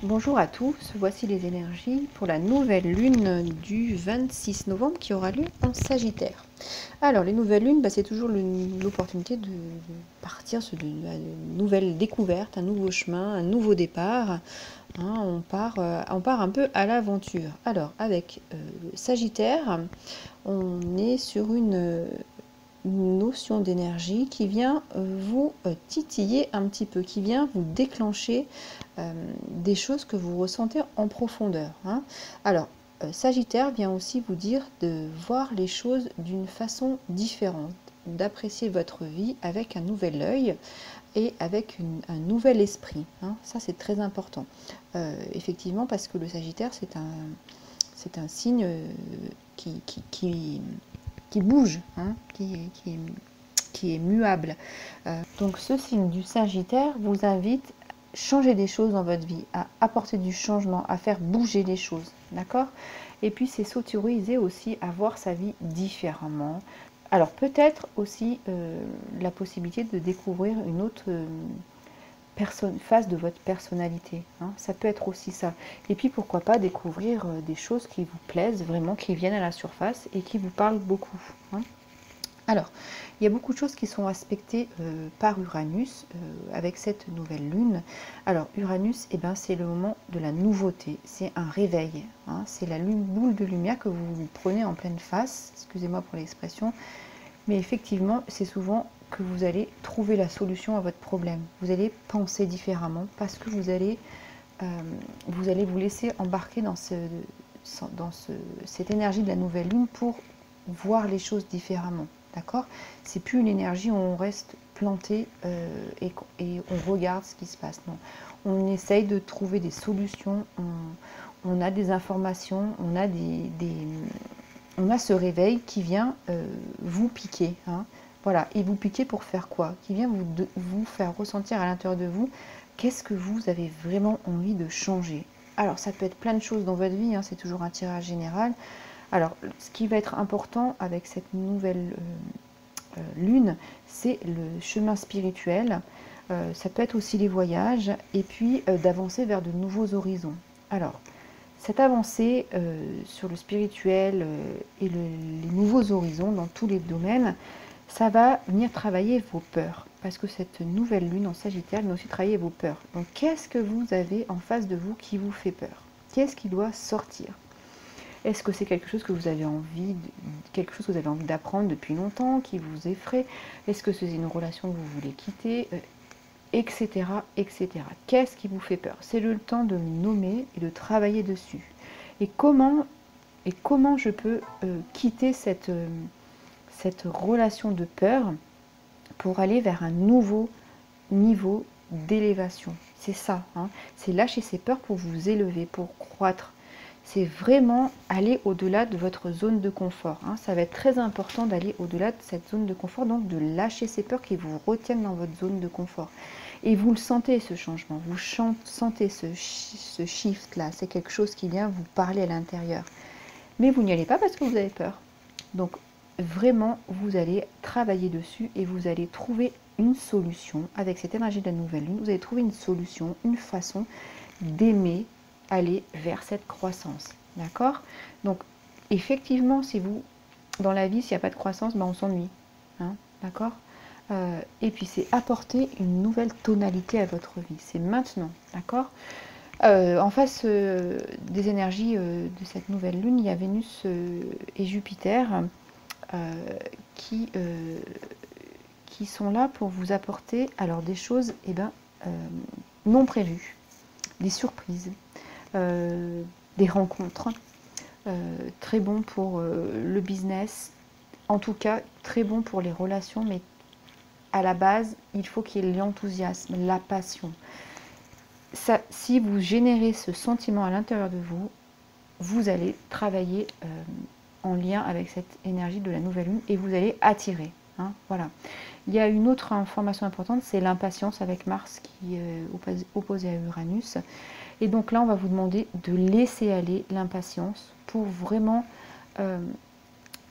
Bonjour à tous, voici les énergies pour la nouvelle lune du 26 novembre qui aura lieu en Sagittaire. Alors les nouvelles lunes, c'est toujours l'opportunité de partir sur une nouvelle découverte, un nouveau chemin, un nouveau départ. On part un peu à l'aventure. Alors avec Sagittaire, on est sur une notion d'énergie qui vient vous titiller un petit peu, qui vient vous déclencher des choses que vous ressentez en profondeur. Alors, Sagittaire vient aussi vous dire de voir les choses d'une façon différente, d'apprécier votre vie avec un nouvel œil et avec un nouvel esprit. Ça, c'est très important. Effectivement, parce que le Sagittaire, c'est un signe qui bouge, qui est muable. Donc ce signe du Sagittaire vous invite à changer des choses dans votre vie, à apporter du changement, à faire bouger les choses, d'accord? Et puis c'est s'autoriser aussi à voir sa vie différemment. Alors peut-être aussi la possibilité de découvrir une autre face de votre personnalité. Ça peut être aussi ça. Et puis pourquoi pas découvrir des choses qui vous plaisent vraiment, qui viennent à la surface et qui vous parlent beaucoup. Alors, il y a beaucoup de choses qui sont aspectées par Uranus avec cette nouvelle lune. Alors, Uranus, c'est le moment de la nouveauté, c'est un réveil. C'est la boule de lumière que vous prenez en pleine face, excusez-moi pour l'expression, mais effectivement, c'est souvent que vous allez trouver la solution à votre problème. Vous allez penser différemment parce que vous allez vous laisser embarquer dans cette énergie de la nouvelle lune pour voir les choses différemment. D'accord? C'est plus une énergie où on reste planté et on regarde ce qui se passe. Non. On essaye de trouver des solutions, on a des informations, on a on a ce réveil qui vient vous piquer. Voilà, et vous piquer pour faire quoi? Qui vient vous faire ressentir à l'intérieur de vous qu'est-ce que vous avez vraiment envie de changer. Alors, ça peut être plein de choses dans votre vie, c'est toujours un tirage général. Alors, ce qui va être important avec cette nouvelle lune, c'est le chemin spirituel. Ça peut être aussi les voyages et puis d'avancer vers de nouveaux horizons. Alors, cette avancée sur le spirituel et les nouveaux horizons dans tous les domaines, ça va venir travailler vos peurs. Parce que cette nouvelle lune en Sagittaire vient aussi travailler vos peurs. Donc, qu'est-ce que vous avez en face de vous qui vous fait peur? Qu'est-ce qui doit sortir? Est-ce que c'est quelque chose que vous avez envie, d'apprendre depuis longtemps, qui vous effraie? Est-ce que c'est une relation que vous voulez quitter, etc., etc. Qu'est-ce qui vous fait peur? C'est le temps de le nommer et de travailler dessus. Et comment je peux quitter cette relation de peur pour aller vers un nouveau niveau d'élévation? C'est ça, c'est lâcher ses peurs pour vous élever, pour croître. C'est vraiment aller au-delà de votre zone de confort. Ça va être très important d'aller au-delà de cette zone de confort, donc de lâcher ces peurs qui vous retiennent dans votre zone de confort. Et vous le sentez, ce changement, vous sentez ce shift-là, c'est quelque chose qui vient vous parler à l'intérieur. Mais vous n'y allez pas parce que vous avez peur. Donc vraiment, vous allez travailler dessus et vous allez trouver une solution avec cette énergie de la nouvelle lune. Vous allez trouver une solution, une façon d'aimer aller vers cette croissance. D'accord? Donc, effectivement, si vous, dans la vie, s'il n'y a pas de croissance, on s'ennuie. D'accord? Et puis, c'est apporter une nouvelle tonalité à votre vie. C'est maintenant. D'accord? En face des énergies de cette nouvelle lune, il y a Vénus et Jupiter qui sont là pour vous apporter alors des choses non prévues, des surprises, des rencontres, très bon pour le business, en tout cas très bon pour les relations, mais à la base, il faut qu'il y ait l'enthousiasme, la passion. Ça, si vous générez ce sentiment à l'intérieur de vous, vous allez travailler en lien avec cette énergie de la nouvelle lune et vous allez attirer. Voilà. Il y a une autre information importante, c'est l'impatience avec Mars qui est opposé à Uranus. Et donc là, on va vous demander de laisser aller l'impatience pour vraiment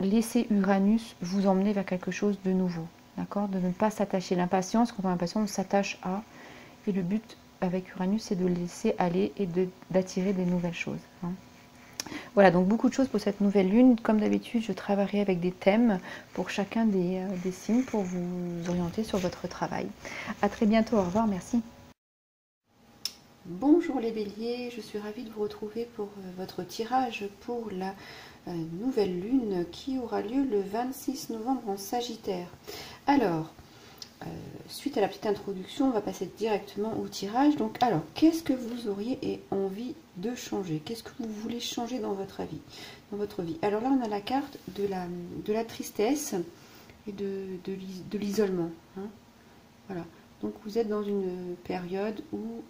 laisser Uranus vous emmener vers quelque chose de nouveau. D'accord? De ne pas s'attacher. L'impatience, quand on est impatient, on s'attache à. Et le but, avec Uranus, c'est de laisser aller et d'attirer des nouvelles choses. Hein. Voilà, donc beaucoup de choses pour cette nouvelle lune. Comme d'habitude, je travaillerai avec des thèmes pour chacun des signes pour vous orienter sur votre travail. À très bientôt, au revoir, merci. Bonjour les béliers, je suis ravie de vous retrouver pour votre tirage pour la nouvelle lune qui aura lieu le 26 novembre en Sagittaire. Alors, suite à la petite introduction, on va passer directement au tirage. Donc, alors, qu'est-ce que vous auriez envie de changer? Qu'est-ce que vous voulez changer dans votre vie? Alors là, on a la carte de la tristesse et de l'isolement. Hein. Voilà. Donc vous êtes dans une période où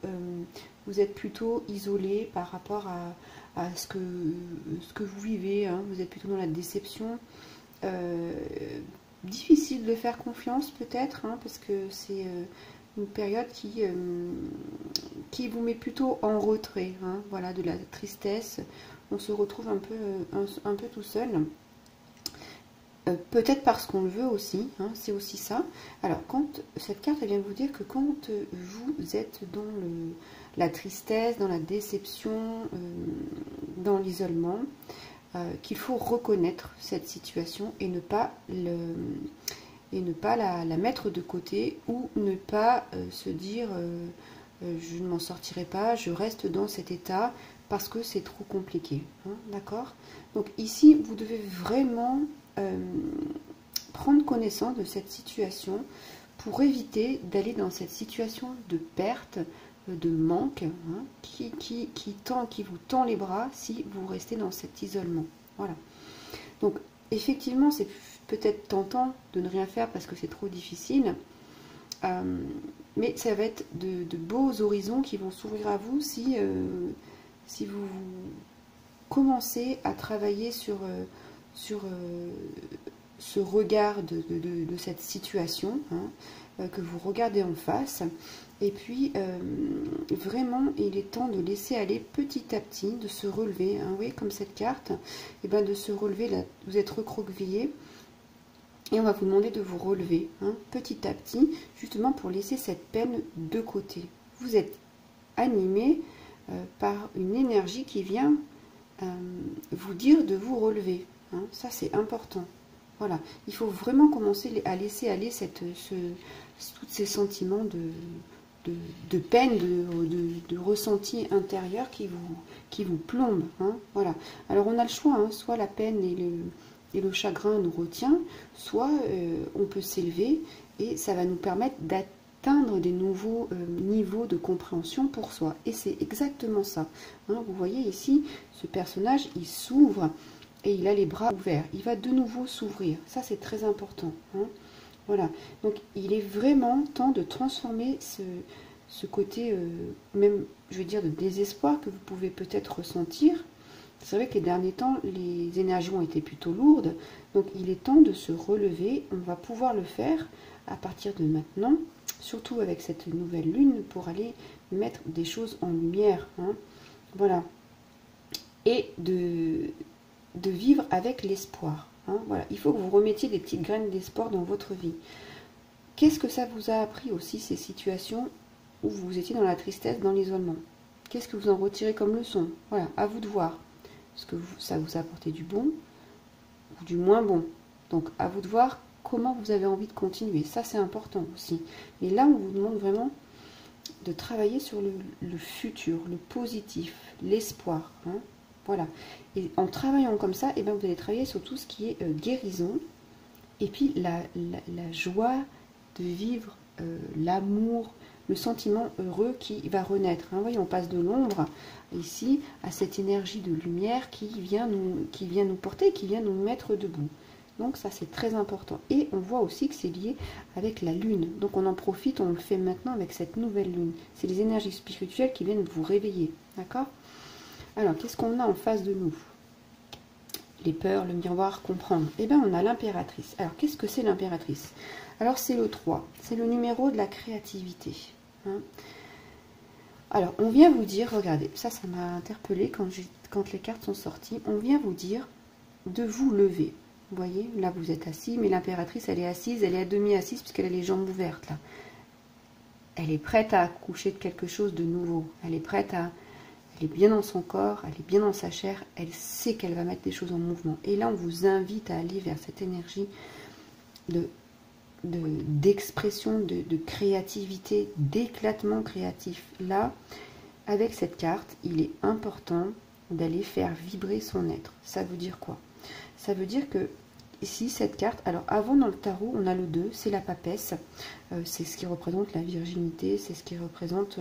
vous êtes plutôt isolé par rapport à ce que vous vivez. Hein. Vous êtes plutôt dans la déception. Difficile de faire confiance peut-être, hein, parce que c'est une période qui vous met plutôt en retrait. Hein. Voilà, de la tristesse. On se retrouve un peu tout seul. Peut-être parce qu'on le veut aussi, hein, c'est aussi ça. Alors, cette carte, elle vient vous dire que quand vous êtes dans la tristesse, dans la déception, dans l'isolement, qu'il faut reconnaître cette situation et ne pas la mettre de côté ou ne pas se dire je ne m'en sortirai pas, je reste dans cet état parce que c'est trop compliqué. Hein, d'accord? Donc ici, vous devez vraiment prendre connaissance de cette situation pour éviter d'aller dans cette situation de perte, de manque, hein, qui vous tend les bras si vous restez dans cet isolement. Voilà. Donc, effectivement, c'est peut-être tentant de ne rien faire parce que c'est trop difficile, mais ça va être de beaux horizons qui vont s'ouvrir à vous si vous commencez à travailler sur ce regard de cette situation, hein, que vous regardez en face. Et puis, vraiment, il est temps de laisser aller petit à petit, de se relever. Hein, vous voyez, comme cette carte, et ben de se relever. Là, vous êtes recroquevillé. Et on va vous demander de vous relever, hein, petit à petit, justement pour laisser cette peine de côté. Vous êtes animé par une énergie qui vient vous dire de vous relever. Hein, ça, c'est important. Voilà, il faut vraiment commencer à laisser aller tous ces sentiments de peine, de ressenti intérieur qui vous plombent. Hein, voilà. Alors, on a le choix, hein, soit la peine et le chagrin nous retient, soit on peut s'élever et ça va nous permettre d'atteindre des nouveaux niveaux de compréhension pour soi. Et c'est exactement ça. Hein, vous voyez ici, ce personnage, il s'ouvre et il a les bras ouverts. Il va de nouveau s'ouvrir. Ça, c'est très important. Hein. Voilà. Donc, il est vraiment temps de transformer ce côté, même, je veux dire, de désespoir que vous pouvez peut-être ressentir. C'est vrai que les derniers temps, les énergies ont été plutôt lourdes. Donc, il est temps de se relever. On va pouvoir le faire à partir de maintenant, surtout avec cette nouvelle lune, pour aller mettre des choses en lumière. Hein. Voilà. Et de vivre avec l'espoir. Hein, voilà. Il faut que vous remettiez des petites graines d'espoir dans votre vie. Qu'est-ce que ça vous a appris aussi, ces situations où vous étiez dans la tristesse, dans l'isolement? Qu'est-ce que vous en retirez comme leçon? Voilà, à vous de voir. Est-ce que ça vous a apporté du bon ou du moins bon? Donc, à vous de voir comment vous avez envie de continuer. Ça, c'est important aussi. Et là, on vous demande vraiment de travailler sur le futur, le positif, l'espoir. Hein. Voilà. Et en travaillant comme ça, eh bien, vous allez travailler sur tout ce qui est guérison. Et puis la joie de vivre, l'amour, le sentiment heureux qui va renaître. Hein. Vous voyez, on passe de l'ombre ici à cette énergie de lumière qui vient nous porter, qui vient nous mettre debout. Donc ça, c'est très important. Et on voit aussi que c'est lié avec la lune. Donc on en profite, on le fait maintenant avec cette nouvelle lune. C'est les énergies spirituelles qui viennent vous réveiller. D'accord ? Alors, qu'est-ce qu'on a en face de nous? Les peurs, le miroir, comprendre. Eh bien, on a l'impératrice. Alors, qu'est-ce que c'est l'impératrice? Alors, c'est le 3. C'est le numéro de la créativité. Hein. Alors, on vient vous dire, regardez, ça m'a interpellée quand les cartes sont sorties. On vient vous dire de vous lever. Vous voyez, là, vous êtes assis, mais l'impératrice, elle est assise, elle est à demi assise, puisqu'elle a les jambes ouvertes, là. elle est prête à accoucher de quelque chose de nouveau. Elle est prête à... Elle est bien dans son corps, elle est bien dans sa chair, elle sait qu'elle va mettre des choses en mouvement. Et là, on vous invite à aller vers cette énergie d'expression, de créativité, d'éclatement créatif. Là, avec cette carte, il est important d'aller faire vibrer son être. Ça veut dire quoi? Ça veut dire que ici, cette carte, alors avant dans le tarot, on a le 2, c'est la papesse, c'est ce qui représente la virginité, c'est ce qui représente...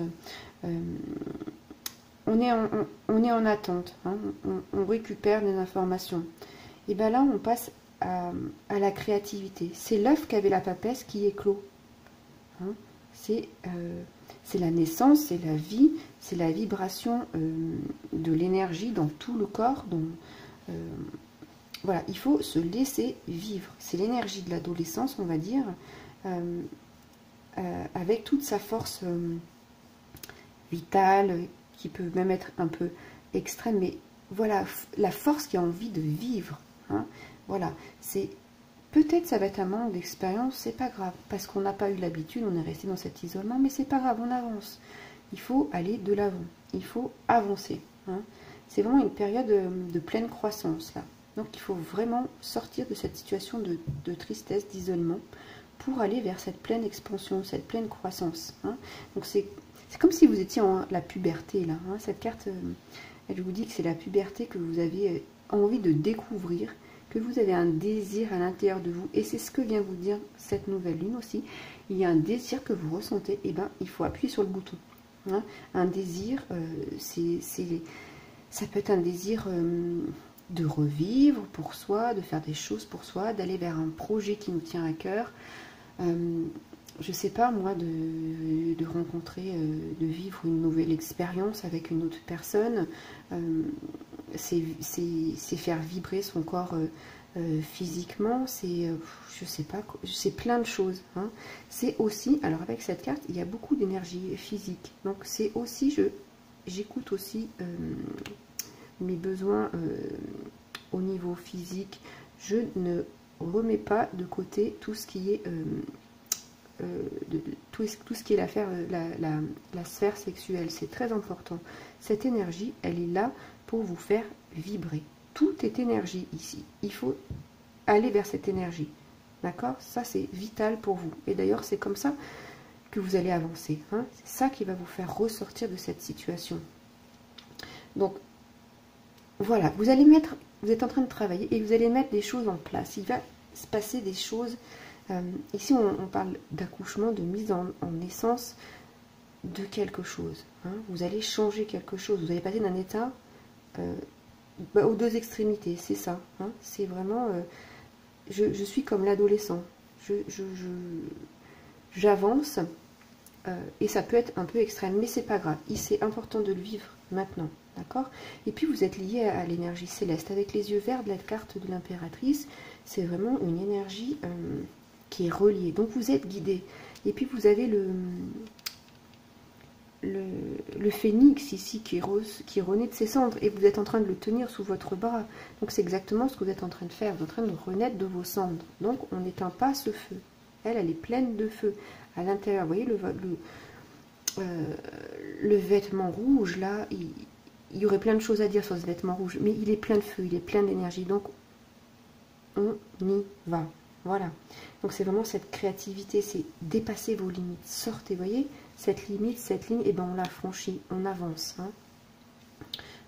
on est en attente, hein, on récupère des informations. Et bien là, on passe à la créativité. C'est l'œuf qu'avait la papesse qui éclot. Hein, c'est la naissance, c'est la vie, c'est la vibration de l'énergie dans tout le corps. Voilà, il faut se laisser vivre. C'est l'énergie de l'adolescence, on va dire, avec toute sa force vitale, qui peut même être un peu extrême, mais voilà, la force qui a envie de vivre. Hein, voilà, c'est peut-être ça va être un manque d'expérience, c'est pas grave, parce qu'on n'a pas eu l'habitude, on est resté dans cet isolement, mais c'est pas grave, on avance. Il faut aller de l'avant, il faut avancer. Hein. C'est vraiment une période de pleine croissance là. Donc il faut vraiment sortir de cette situation de tristesse, d'isolement, pour aller vers cette pleine expansion, cette pleine croissance. Hein. Donc c'est comme si vous étiez en la puberté là. Hein. Cette carte, elle vous dit que c'est la puberté que vous avez envie de découvrir, que vous avez un désir à l'intérieur de vous. Et c'est ce que vient vous dire cette nouvelle lune aussi. Il y a un désir que vous ressentez, et bien il faut appuyer sur le bouton. Hein. Un désir, ça peut être un désir de revivre pour soi, de faire des choses pour soi, d'aller vers un projet qui nous tient à cœur. Je sais pas moi, de rencontrer, de vivre une nouvelle expérience avec une autre personne, c'est faire vibrer son corps physiquement, c'est, je sais pas, c'est plein de choses. Hein. C'est aussi, alors avec cette carte, il y a beaucoup d'énergie physique, donc c'est aussi, j'écoute aussi mes besoins au niveau physique, je ne remets pas de côté tout ce qui est... tout ce qui est la sphère sexuelle, c'est très important. Cette énergie, elle est là pour vous faire vibrer. Tout est énergie ici. Il faut aller vers cette énergie. D'accord? Ça, c'est vital pour vous. Et d'ailleurs, c'est comme ça que vous allez avancer. Hein? C'est ça qui va vous faire ressortir de cette situation. Donc, voilà. Vous êtes en train de travailler et vous allez mettre des choses en place. Il va se passer des choses... ici, on parle d'accouchement, de mise en naissance de quelque chose. Hein. Vous allez changer quelque chose. Vous allez passer d'un état aux deux extrémités. C'est ça. Hein. C'est vraiment... je suis comme l'adolescent. J'avance et ça peut être un peu extrême, mais c'est pas grave. C'est important de le vivre maintenant. D'accord? Et puis, vous êtes lié à l'énergie céleste. Avec les yeux verts de la carte de l'impératrice, c'est vraiment une énergie... qui est relié. Donc vous êtes guidé. Et puis vous avez le phénix ici qui renaît de ses cendres et vous êtes en train de le tenir sous votre bras. Donc c'est exactement ce que vous êtes en train de faire. Vous êtes en train de renaître de vos cendres. Donc on n'éteint pas ce feu. Elle est pleine de feu. À l'intérieur, vous voyez le vêtement rouge là, il y aurait plein de choses à dire sur ce vêtement rouge, mais il est plein de feu, il est plein d'énergie. Donc on y va. Voilà, donc c'est vraiment cette créativité, c'est dépasser vos limites, sortez, voyez, cette limite, cette ligne, et ben on la franchit, on avance. Hein.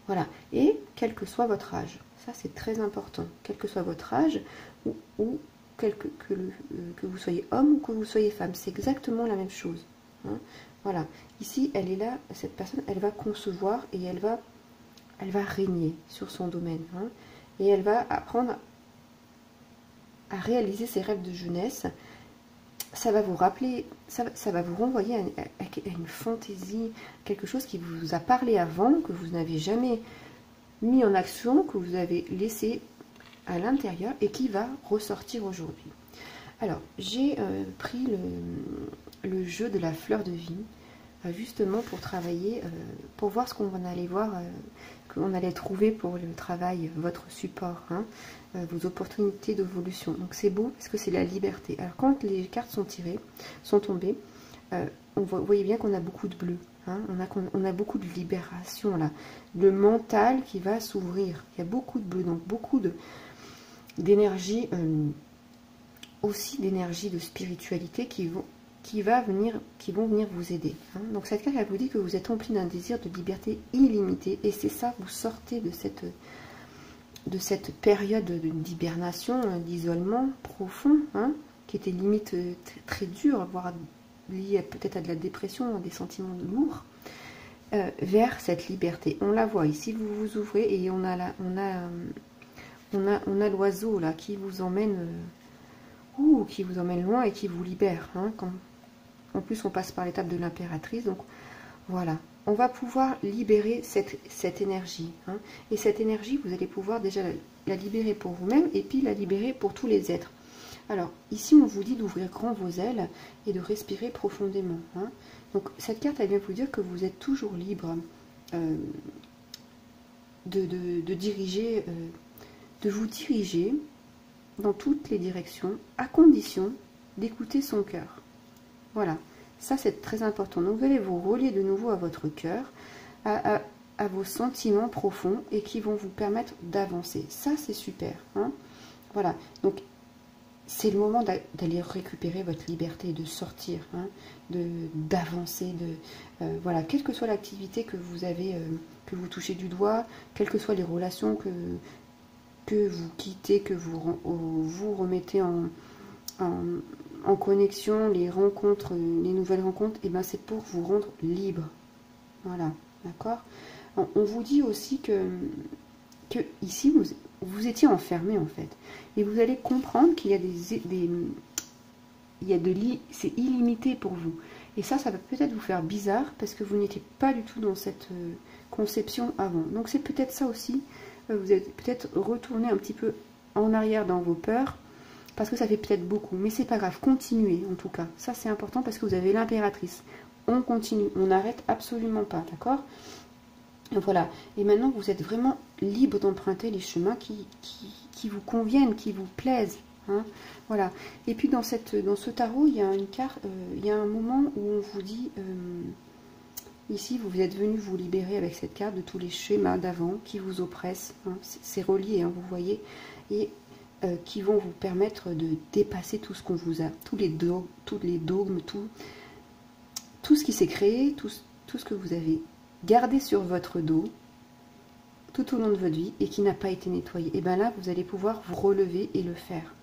Voilà, et quel que soit votre âge, ça c'est très important, quel que soit votre âge, ou que vous soyez homme ou que vous soyez femme, c'est exactement la même chose. Hein. Voilà, ici elle est là, cette personne, elle va concevoir et elle va régner sur son domaine. Hein. Et elle va apprendre à réaliser ses rêves de jeunesse. Ça va vous rappeler, ça va vous renvoyer à une fantaisie, quelque chose qui vous a parlé avant, que vous n'avez jamais mis en action, que vous avez laissé à l'intérieur et qui va ressortir aujourd'hui. Alors, j'ai pris le jeu de la fleur de vie, justement pour travailler, pour voir ce qu'on allait voir, qu'on allait trouver pour le travail, votre support, hein, vos opportunités d'évolution. Donc c'est beau parce que c'est la liberté. Alors quand les cartes sont tirées, sont tombées, vous voyez bien qu'on a beaucoup de bleu. Hein, on a beaucoup de libération là. Le mental qui va s'ouvrir. Il y a beaucoup de bleu, donc beaucoup d'énergie, aussi d'énergie de spiritualité qui vont venir vous aider. Hein. Donc cette carte, elle vous dit que vous êtes empli d'un désir de liberté illimitée. Et c'est ça, vous sortez de cette période d'hibernation, d'isolement profond, hein, qui était limite très dure, voire lié peut-être à de la dépression, à des sentiments lourds, vers cette liberté. On la voit ici, vous vous ouvrez et on a l'oiseau là qui vous emmène loin et qui vous libère. Hein, en plus, on passe par l'étape de l'impératrice, donc voilà. On va pouvoir libérer cette énergie. Hein, et cette énergie, vous allez pouvoir déjà la libérer pour vous-même et puis la libérer pour tous les êtres. Alors, ici, on vous dit d'ouvrir grand vos ailes et de respirer profondément. Hein. Donc, cette carte, elle vient vous dire que vous êtes toujours libre de diriger, de vous diriger dans toutes les directions, à condition d'écouter son cœur. Voilà, ça c'est très important. Donc, vous allez vous relier de nouveau à votre cœur, à vos sentiments profonds et qui vont vous permettre d'avancer. Ça, c'est super. Hein. Voilà, donc c'est le moment d'aller récupérer votre liberté, de sortir, hein, d'avancer, voilà, quelle que soit l'activité que vous avez, que vous touchez du doigt, quelles que soient les relations que vous quittez, que vous remettez en connexion, les rencontres, les nouvelles rencontres, et ben c'est pour vous rendre libre. Voilà, d'accord. On vous dit aussi que ici, vous étiez enfermé en fait. Et vous allez comprendre qu'il y a c'est illimité pour vous. Et ça va peut-être vous faire bizarre parce que vous n'étiez pas du tout dans cette conception avant. Donc c'est peut-être ça aussi. Vous êtes peut-être retourné un petit peu en arrière dans vos peurs parce que ça fait peut-être beaucoup. Mais c'est pas grave, continuez en tout cas. Ça c'est important parce que vous avez l'impératrice. On continue, on n'arrête absolument pas, d'accord ? Voilà, et maintenant vous êtes vraiment libre d'emprunter les chemins qui vous conviennent, qui vous plaisent. Hein, voilà. Et puis dans ce tarot, il y a une carte, il y a un moment où on vous dit, ici vous êtes venu vous libérer avec cette carte de tous les schémas d'avant qui vous oppressent. Hein, c'est relié, hein, vous voyez, et qui vont vous permettre de dépasser tout ce qu'on vous a, tous les dogmes, tout ce qui s'est créé, tout ce que vous avez gardez sur votre dos tout au long de votre vie et qui n'a pas été nettoyé. Et bien là, vous allez pouvoir vous relever et le faire.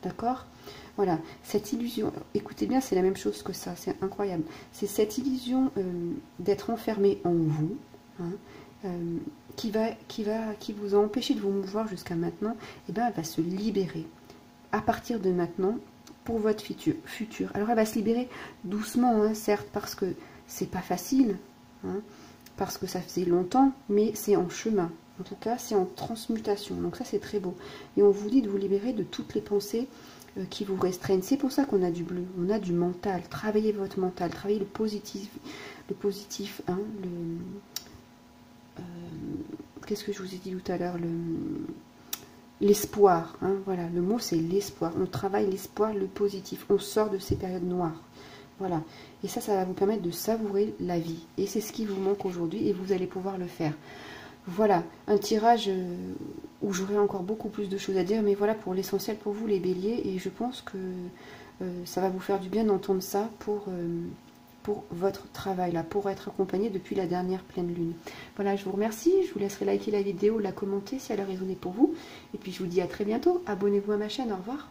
D'accord ? Voilà, cette illusion, écoutez bien, c'est la même chose que ça, c'est incroyable. C'est cette illusion d'être enfermé en vous, hein, qui vous a empêché de vous mouvoir jusqu'à maintenant, et bien elle va se libérer à partir de maintenant pour votre futur. Alors elle va se libérer doucement, hein, certes, parce que c'est pas facile, hein, parce que ça faisait longtemps, mais c'est en chemin. En tout cas, c'est en transmutation. Donc ça, c'est très beau. Et on vous dit de vous libérer de toutes les pensées qui vous restreignent. C'est pour ça qu'on a du bleu. On a du mental. Travaillez votre mental. Travaillez le positif. Hein, qu'est-ce que je vous ai dit tout à l'heure ? L'espoir. Hein, voilà, le mot, c'est l'espoir. On travaille l'espoir, le positif. On sort de ces périodes noires. Voilà, et ça va vous permettre de savourer la vie. Et c'est ce qui vous manque aujourd'hui et vous allez pouvoir le faire. Voilà, un tirage où j'aurai encore beaucoup plus de choses à dire. Mais voilà pour l'essentiel pour vous les béliers. Et je pense que ça va vous faire du bien d'entendre ça pour votre travail, là, pour être accompagné depuis la dernière pleine lune. Voilà, je vous remercie. Je vous laisserai liker la vidéo, la commenter si elle a résonné pour vous. Et puis je vous dis à très bientôt. Abonnez-vous à ma chaîne. Au revoir.